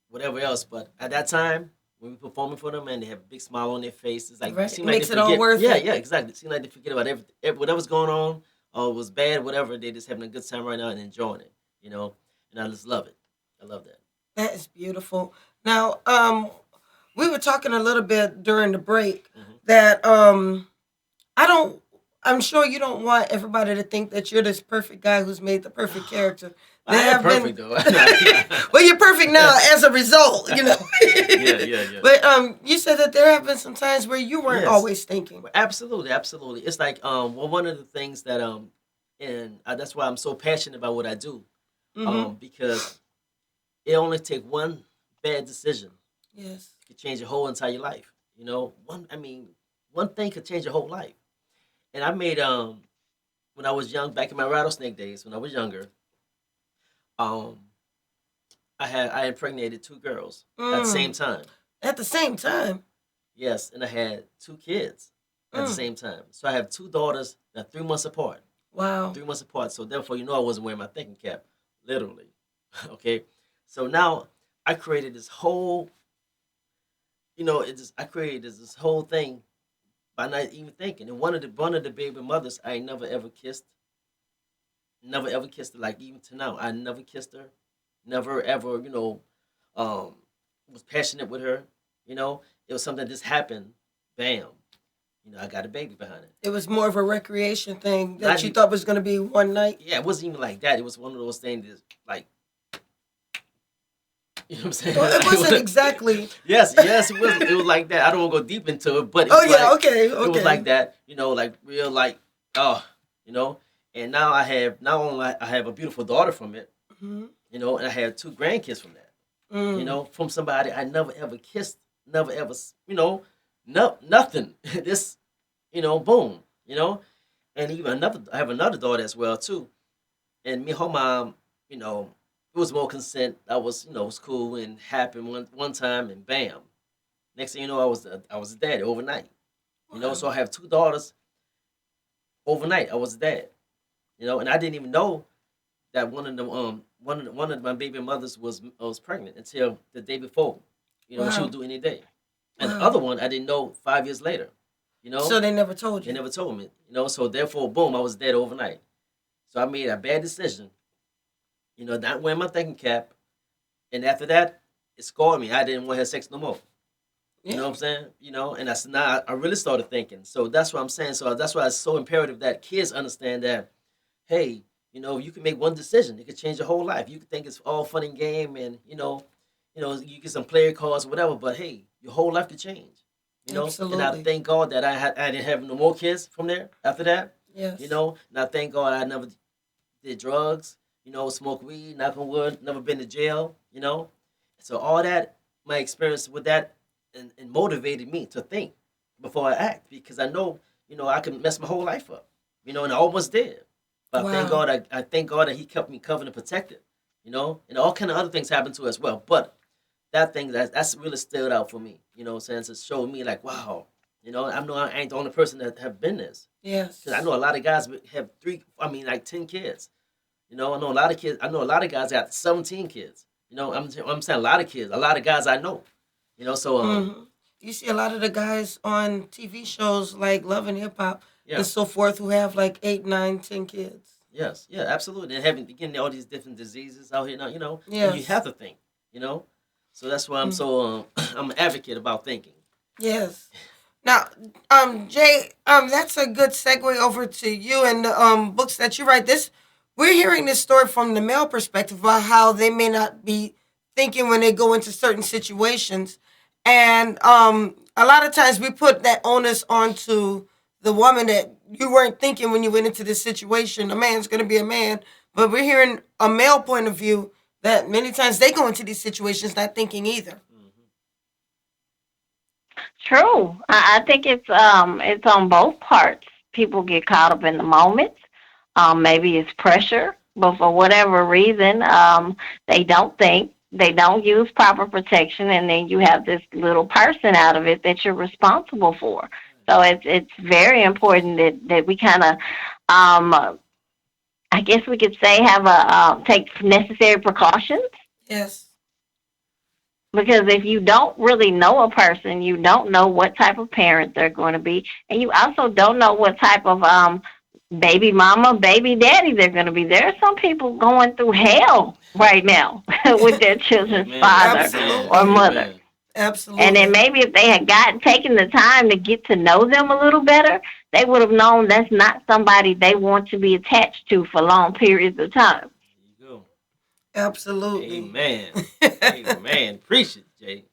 whatever else, but at that time, when we're performing for them, and they have a big smile on their face, it's like, Right. it seems It like makes they it all forget. worth Yeah, it. yeah, exactly. It seems like they forget about whatever's going on, or was bad, whatever. They're just having a good time right now and enjoying it, and I just love it. I love that. That is beautiful. Now, we were talking a little bit during the break that I'm sure you don't want everybody to think that you're this perfect guy who's made the perfect character. I am perfect, though. Well, you're perfect now as a result, Yeah. But you said that there have been some times where you weren't Yes. always thinking. Absolutely. It's like one of the things that and that's why I'm so passionate about what I do, because it only take one bad decision Yes. to change your whole entire life. One thing could change your whole life. And I made when I was young, back in my rattlesnake days, when I was younger, um, I impregnated 2 girls at the same time. At the same time. Yes, and I had 2 kids at the same time. So I have 2 daughters that are 3 months apart. Wow. 3 months apart. So therefore, I wasn't wearing my thinking cap, literally. Okay. So now I created this whole, I created this whole thing by not even thinking. And one of the baby mothers I never ever kissed. Never ever kissed her. Like even to now, I never kissed her. Never ever, was passionate with her. It was something that just happened. Bam. I got a baby behind it. It was more of a recreation thing that Not you e- thought was going to be one night. Yeah, it wasn't even like that. It was one of those things that's like, you know what I'm saying? Well, it wasn't exactly. Yes, it was. It was like that. I don't want to go deep into it, but it Oh was yeah, like, okay. it was like that. Like real, like And now not only I have a beautiful daughter from it, Mhm. and I have 2 grandkids from that. From somebody I never ever kissed, never ever, nothing. This, boom, and even I have another daughter as well too, and me and her mom, it was more consent. That was, was cool and happened one time, and bam, next thing you know, I was a daddy overnight. So I have 2 daughters. Overnight, I was a dad. And I didn't even know that one of them, one of my baby mothers was pregnant until the day before. What she Wow. would do any day. And the Wow. other one, I didn't know 5 years later. So they never told They you. never told me. So therefore, boom, I was dead overnight. So I made a bad decision. Not wearing my thinking cap, and after that, it scarred me. I didn't want to have sex no more. You know what I'm saying? And that's now I really started thinking. So that's what I'm saying. So that's why it's so imperative that kids understand that, hey, you can make one decision. It could change your whole life. You could think it's all fun and game, and you get some player cards or whatever. But hey, your whole life could change. And I Absolutely. thank God that I didn't have no more kids from there after that. Yes. And I thank God I never did drugs. Smoke weed. Knock on wood. Never been to jail. So all that, my experience with that, and motivated me to think before I act, because I know, I can mess my whole life up, and I almost did. But I thank Wow. God, I thank God that He kept me covered and protected, and all kind of other things happened to as well. But that thing that's really stood out for me, since it showed me like, wow, I know I ain't the only person that have been this. Yes. Because I know a lot of guys have 10 kids, You know, I know a lot of kids. I know a lot of guys got 17 kids. You know, I'm saying a lot of kids. A lot of guys I know. You know, so You see a lot of the guys on TV shows like Love and Hip Hop yeah, and so forth who have like 8, 9, 10 kids. yes, yeah, absolutely. And having getting all these different diseases out here now, and you Yes. have to think. You know, so that's why I'm so I'm an advocate about thinking. Yes. Now, Jay, that's a good segue over to you and the books that you write. We're hearing this story from the male perspective about how they may not be thinking when they go into certain situations, and a lot of times we put that onus onto the woman that you weren't thinking when you went into this situation. A man's going to be a man, but we're hearing a male point of view that many times they go into these situations not thinking either. True. I think it's on both parts. People get caught up in the moment. Maybe it's pressure, but for whatever reason, they don't think. They don't use proper protection, and then you have this little person out of it that you're responsible for. So it's very important that we kind of, I guess we could say, have a take necessary precautions. Yes. Because if you don't really know a person, you don't know what type of parent they're going to be, and you also don't know what type of baby mama, baby daddy they're going to be. There are some people going through hell right now with their children's Amen. father Absolutely. or mother. Amen. Absolutely. And then maybe if they had taken the time to get to know them a little better, they would have known that's not somebody they want to be attached to for long periods of time. There you go. Absolutely. Amen. Amen. Preach it, Jay.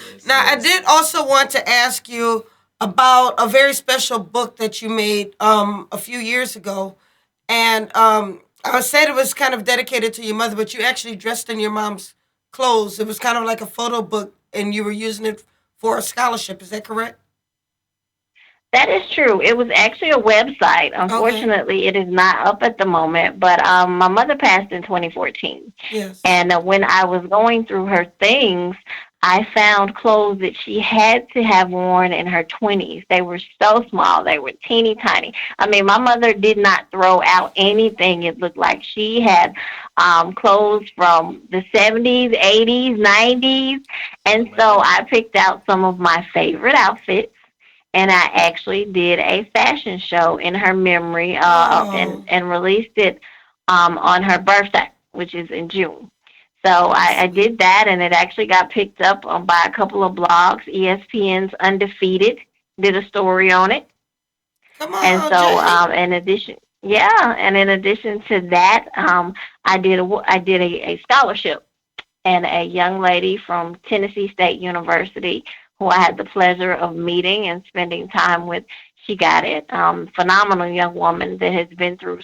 Yes, Now, I yes. did also want to ask you about a very special book that you made a few years ago. And I said it was kind of dedicated to your mother, but you actually dressed in your mom's clothes. It was kind of like a photo book, and you were using it for a scholarship. Is that correct? That is true. It was actually a website. Okay. Unfortunately, it is not up at the moment, but my mother passed in 2014. Yes. And when I was going through her things, I found clothes that she had to have worn in her 20s. They were so small. They were teeny tiny. I mean, my mother did not throw out anything. It looked like she had clothes from the 70s, 80s, 90s. And so Amen. I picked out some of my favorite outfits, and I actually did a fashion show in her memory, Oh, and released it on her birthday, which is in June. So I sweet. did that, and it actually got picked up by a couple of blogs. ESPN's Undefeated did a story on it, Come and on, so Jay. in addition, yeah, and in addition to that, I did a scholarship, and a young lady from Tennessee State University who I had the pleasure of meeting and spending time with. She got it. Phenomenal young woman that has been through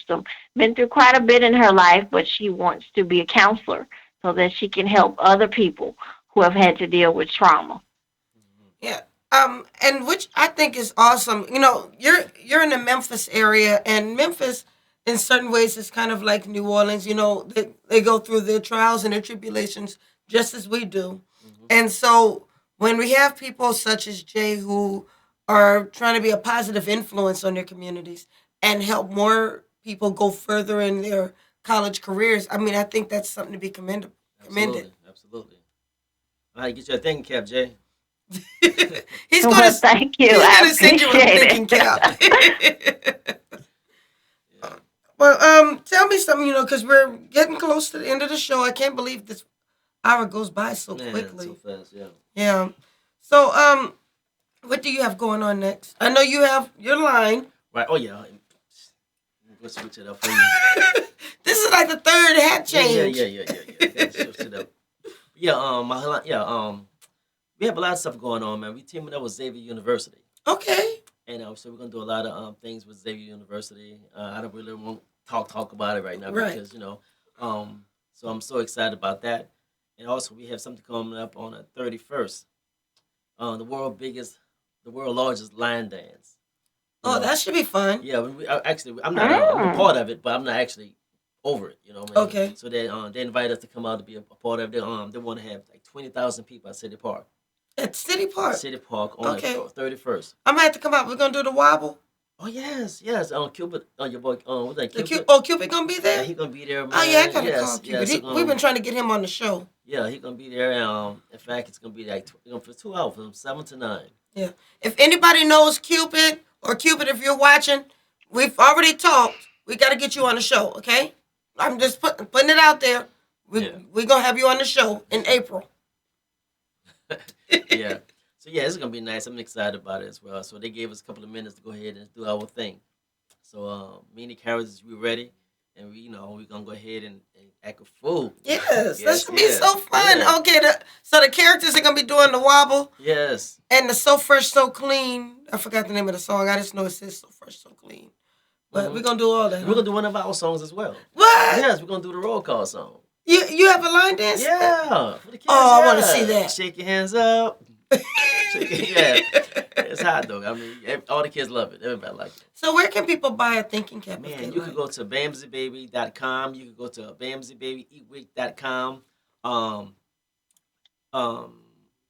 quite a bit in her life, but she wants to be a counselor so that she can help other people who have had to deal with trauma. Yeah. And which I think is awesome. You know, you're in the Memphis area, and Memphis, in certain ways, is kind of like New Orleans. You know, they go through their trials and their tribulations just as we do. Hmm. And so when we have people such as Jay who are trying to be a positive influence on their communities and help more people go further in their college careers, I mean, I think that's something to be commended. Absolutely. Absolutely. All right, get your thinking cap, Jay. he's gonna Well, thank you. he's I gonna send you a appreciate thinking cap. it. Yeah. Well, tell me something, because we're getting close to the end of the show. I can't believe this hour goes by so Man, so quickly. fast, yeah. Yeah. So, what do you have going on next? I know you have your line. Right. Oh yeah. We'll switch it up for you. This is like the third hat Yeah, yeah, change. yeah, yeah, yeah, yeah. Gotta switch it up. Yeah. We have a lot of stuff going on, man. We teaming up with Xavier University. Okay. And so we're gonna do a lot of things with Xavier University. I don't really want talk about it right now Right. because so I'm so excited about that. And also we have something coming up on the 31st. The world largest line dance. You Oh, know, that should be fun. yeah. Actually, I'm a Mm. part of it, but I'm not actually over it. You know what I mean? Okay. So they invite us to come out to be a part of it. They want to have like 20,000 people at City Park. At City Park. City Park on Okay. the 31st. I'm gonna have to come out. We're gonna do the wobble. Oh yes, yes. Cupid, your boy, what's that? The Cupid. Cupid gonna be there? Yeah, he gonna be there, man. Oh yeah, I gotta call Yes, Cupid. yes. We've been trying to get him on the show. Yeah, he gonna be there. In fact, it's gonna be like for 2 hours, from 7 to 9. Yeah. If anybody knows Cupid or Cupid, if you're watching, we've already talked. We got to get you on the show, okay? I'm just putting it out there. We're gonna have you on the show in April. Yeah. So yeah, it's gonna be nice. I'm excited about it as well. So they gave us a couple of minutes to go ahead and do our thing. So me and the characters, we ready, and we're gonna go ahead and act a fool. Yes, that's gonna be yes. so fun. Yeah. Okay, so the characters are gonna be doing the wobble Yes. and the So Fresh, So Clean. I forgot the name of the song. I just know it says So Fresh, So Clean. But we're gonna do all that. We're gonna do one of our songs as well. What? Yes, we're gonna do the roll call song. You have a line dance? Yeah. For the kids, Oh, I want to see that. Shake your hands up. Yeah. It's hot though. I mean, all the kids love it. Everybody like it. So where can people buy a thinking cap? Man, you can go to BamzyBaby.com. You can go to BamzyBabyEatWeek.com.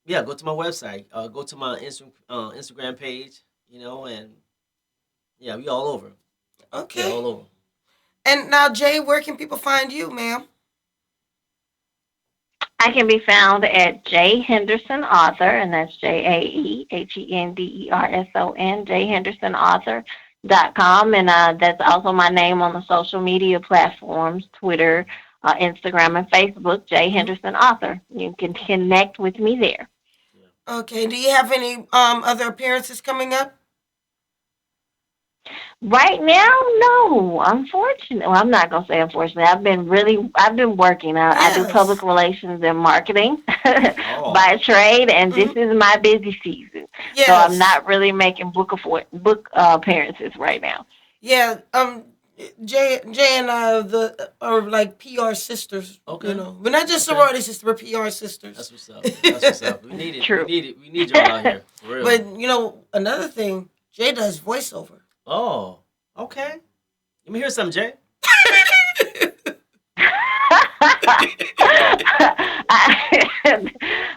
Yeah, go to my website. Go to my Instagram page. And yeah, we all over. Okay. Yeah, all over. And now, Jay, where can people find you, ma'am? I can be found at Jae Henderson Author, and that's JaeHenderson, JaeHendersonAuthor.com, and that's also my name on the social media platforms, Twitter, Instagram, and Facebook, Jae Henderson Author. You can connect with me there. Okay. Do you have any other appearances coming up? Right now, no. Unfortunately, well, I'm not gonna say unfortunately. I've been working. I do public relations and marketing by trade, and this is my busy season. Yes. So I'm not really making book appearances right now. Yeah. Jay and I are like PR sisters. Okay. We're not just sorority sisters. We're PR sisters. That's what's up. That's what's up. We need it. True. We need it. We need y'all out here. For real. But another thing, Jay does voiceover. Oh, okay. Let me hear something, Jay.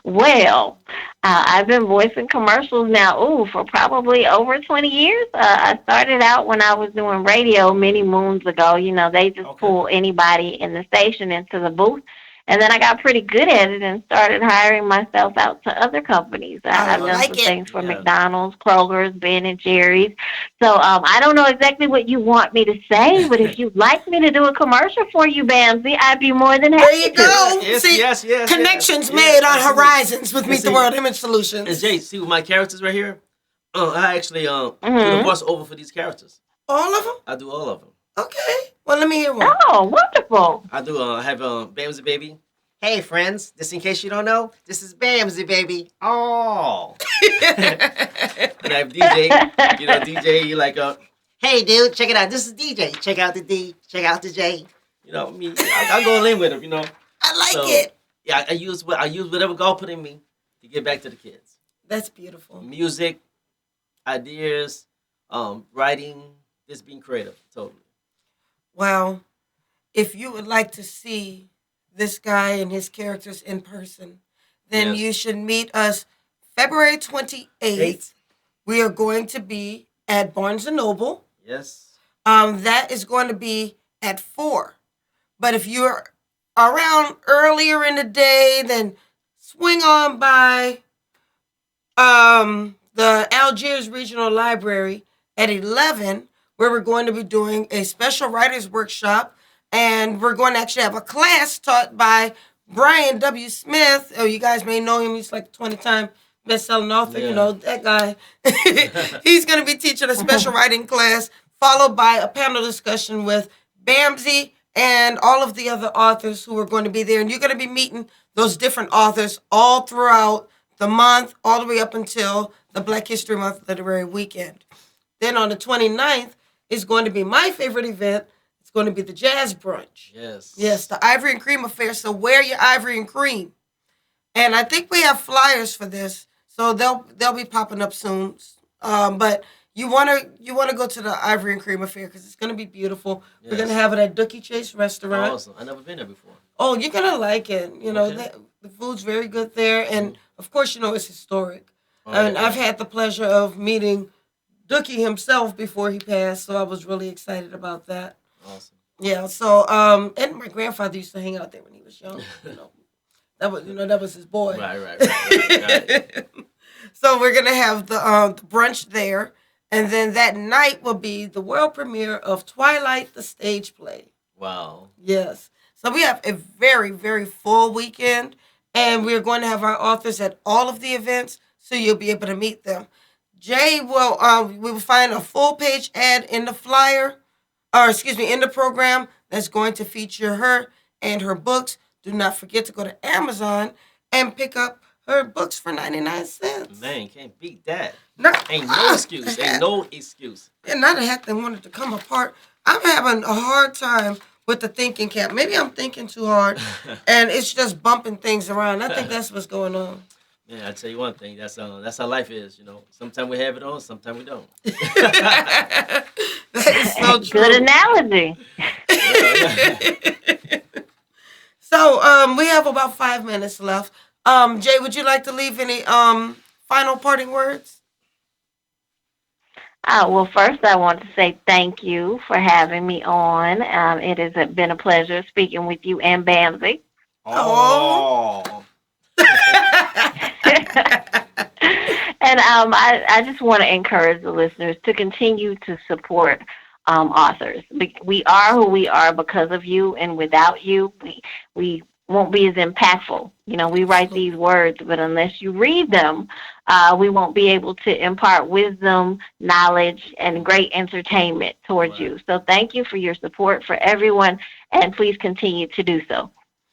Well, I've been voicing commercials now, for probably over 20 years. I started out when I was doing radio many moons ago. They just pull anybody in the station into the booth. And then I got pretty good at it and started hiring myself out to other companies. I've done some things for McDonald's, Kroger's, Ben and Jerry's. So I don't know exactly what you want me to say, but if you'd like me to do a commercial for you, Bamzy, I'd be more than happy. There you go. Yes, see, yes. connections made on Horizons with Meet the World Image Solutions. And Jay, see with my characters right here? I actually do the voiceover for these characters. All of them? I do all of them. Okay. Well, let me hear one. Oh, wonderful. I do. I have Bamzy Baby. Hey, friends. Just in case you don't know, this is Bamzy Baby. Oh. And I have DJ. DJ, you like, hey, dude, check it out. This is DJ. Check out the D. Check out the J. I go in with him, I like it. Yeah, I use whatever God put in me to get back to the kids. That's beautiful. Music, ideas, writing, just being creative, totally. Well, if you would like to see this guy and his characters in person, then you should meet us February 28th. We are going to be at Barnes & Noble. Yes. That is going to be at 4. But if you're around earlier in the day, then swing on by the Algiers Regional Library at 11, where we're going to be doing a special writers workshop. And we're going to actually have a class taught by Brian W. Smith. Oh, you guys may know him. He's like a 20-time best-selling author. Yeah. That guy. He's going to be teaching a special writing class, followed by a panel discussion with Bamzy and all of the other authors who are going to be there. And you're going to be meeting those different authors all throughout the month, all the way up until the Black History Month Literary Weekend. Then on the 29th is going to be my favorite event. It's going to be the Jazz Brunch. Yes. Yes, the Ivory and Cream Affair. So wear your ivory and cream. And I think we have flyers for this, so they'll be popping up soon. But you want to go to the Ivory and Cream Affair because it's going to be beautiful. Yes. We're going to have it at Dookie Chase Restaurant. Awesome. I've never been there before. Oh, you're going to like it. The food's very good there. And, of course, it's historic. And I've had the pleasure of meeting Dookie himself before he passed, so I was really excited about that. Awesome. Yeah, so and my grandfather used to hang out there when he was young. That was his boy. Right. So we're gonna have the brunch there, and then that night will be the world premiere of Twilight, the stage play. Wow. Yes. So we have a very, very full weekend, and we're going to have our authors at all of the events, so you'll be able to meet them. Jay will we will find a full page ad in the flyer, in the program that's going to feature her and her books. Do not forget to go to Amazon and pick up her books for 99 cents. Man, can't beat that. No, Ain't no excuse. Ain't no excuse. And now the heck they wanted to come apart. I'm having a hard time with the thinking cap. Maybe I'm thinking too hard, and it's just bumping things around. I think that's what's going on. Man, I tell you one thing. That's how life is. Sometimes we have it on, sometimes we don't. That is so true. Good analogy. So we have about 5 minutes left. Jay, would you like to leave any final parting words? Well, first, I want to say thank you for having me on. It has been a pleasure speaking with you and Bamzy. Oh. And I just want to encourage the listeners to continue to support authors. We are who we are because of you, and without you, we won't be as impactful. We write these words, but unless you read them, we won't be able to impart wisdom, knowledge, and great entertainment towards you. So thank you for your support for everyone, and please continue to do so.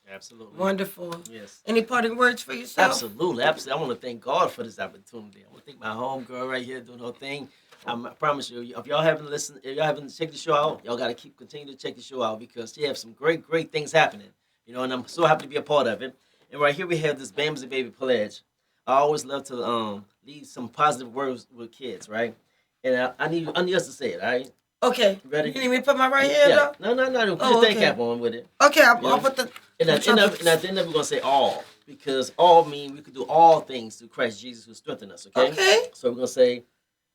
Absolutely. Wonderful. Yes. Any parting words for yourself? Absolutely. I want to thank God for this opportunity. I want to thank my homegirl right here doing her thing. I promise you, if y'all haven't listened, if y'all haven't checked the show out, y'all got to continue to check the show out because she has some great things happening. And I'm so happy to be a part of it. And right here we have this Bamzy Baby Pledge. I always love to leave some positive words with kids, right? And I need us to say it, all right? Okay. Ready? You need me to put my right hand up? No. Put Oh, your thing okay. cap on with it. Okay, I'll put the... And at the end of it, we're going to say all. Because all mean we can do all things through Christ Jesus who strengthened us, okay? Okay. So we're going to say,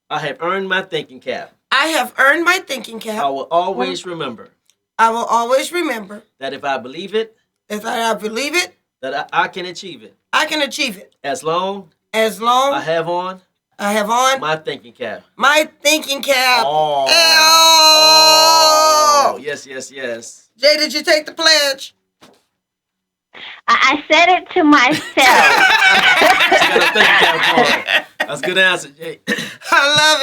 I have earned my thinking cap. I have earned my thinking cap. I will always remember. I will always remember. That if I believe it. If I believe it. That I can achieve it. I can achieve it. As long. I have on. My thinking cap. My thinking cap. Oh. Oh. Yes. Jay, did you take the pledge? I said it to myself. She got a thinking cap on. That's a good answer, Jay. I love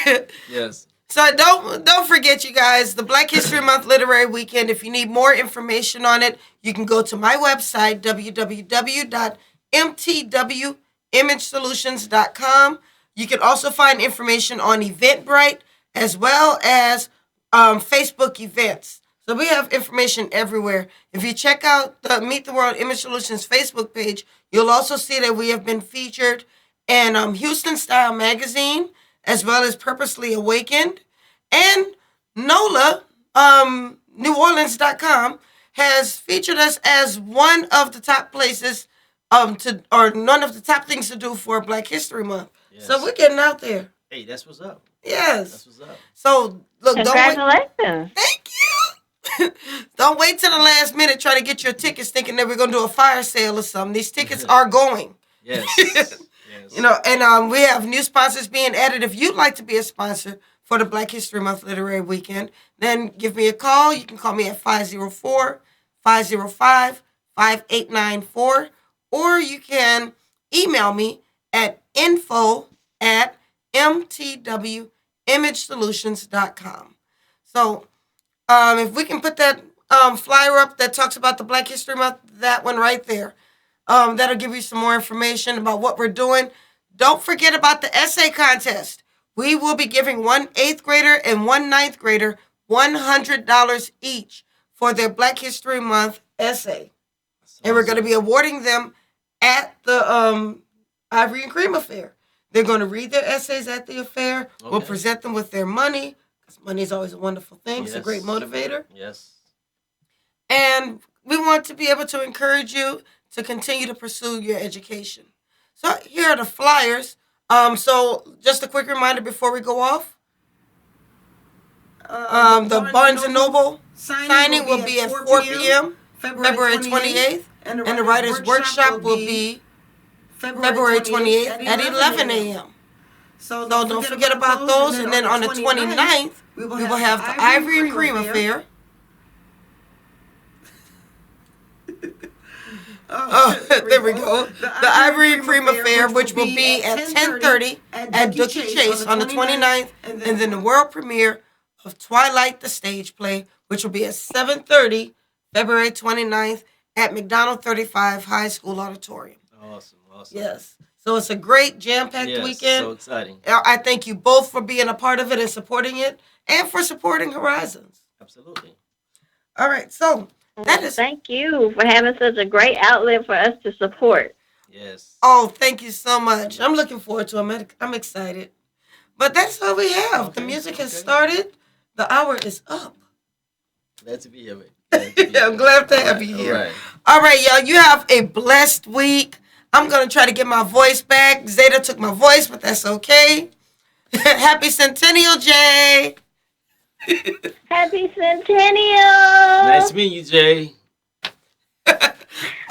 it. Yes. So don't forget, you guys, the Black History Month Literary Weekend. If you need more information on it, you can go to my website, www.mtwimagesolutions.com. You can also find information on Eventbrite as well as Facebook events. So we have information everywhere. If you check out the Meet the World Image Solutions Facebook page, you'll also see that we have been featured in Houston Style Magazine, as well as Purposely Awakened. And NOLA, NewOrleans.com, has featured us as one of the top places one of the top things to do for Black History Month. Yes. So we're getting out there. Hey, that's what's up. Yes. That's what's up. So look, congratulations. Thank you. Don't wait till the last minute trying to get your tickets thinking that we're going to do a fire sale or something. These tickets are going. Yes. And we have new sponsors being added. If you'd like to be a sponsor for the Black History Month Literary Weekend, then give me a call. You can call me at 504-505-5894, or you can email me at info@mtwimagesolutions.com. So if we can put that flyer up that talks about the Black History Month, that one right there. That'll give you some more information about what we're doing. Don't forget about the essay contest. We will be giving one 8th grader and one 9th grader $100 each for their Black History Month essay. And we're going to be awarding them at the Ivory and Cream Affair. They're going to read their essays at the affair. Okay. We'll present them with their money, because money is always a wonderful thing. Yes. It's a great motivator. Yes. And we want to be able to encourage you to continue to pursue your education. So here are the flyers. So just a quick reminder before we go off. The Barnes and Noble signing will be at 4 p.m. February 28th, and the Writers' Workshop will be February 28th at 11 a.m. So don't forget about those. And then on the 29th, we will have the Ivory and Cream Affair. There we go. The Ivory and Cream Affair, which will be at 10:30 at Dookie Chase on the 29th. And then the world premiere of Twilight, the stage play, which will be at 7:30 February 29th at McDonald 35 High School Auditorium. Awesome. Yes. So it's a great jam-packed weekend. So exciting. I thank you both for being a part of it and supporting it, and for supporting Horizons. Absolutely. All right. So that is. Thank you for having such a great outlet for us to support. Yes. Oh, thank you so much. I'm looking forward to it. I'm excited. But that's all we have. The music has started. The hour is up. Glad to be here, man. I'm glad to have you here. All right. All right, y'all. You have a blessed week. I'm going to try to get my voice back. Zeta took my voice, but that's okay. Happy Centennial, Jay. Happy Centennial. Nice meeting you, Jay.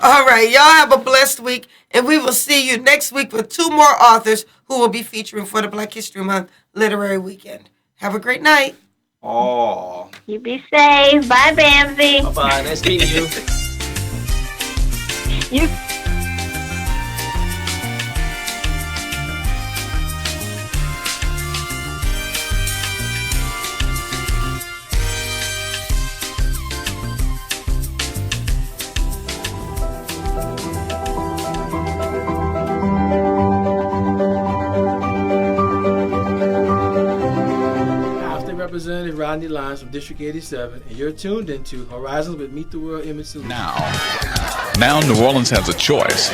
All right. Y'all have a blessed week. And we will see you next week with 2 more authors who will be featuring for the Black History Month Literary Weekend. Have a great night. Oh. You be safe. Bye, Bamzy. Bye-bye. Nice meeting you. You. Representative Rodney Lyons from District 87, and you're tuned into Horizons with Meet the World Image Solutions. Now New Orleans has a choice.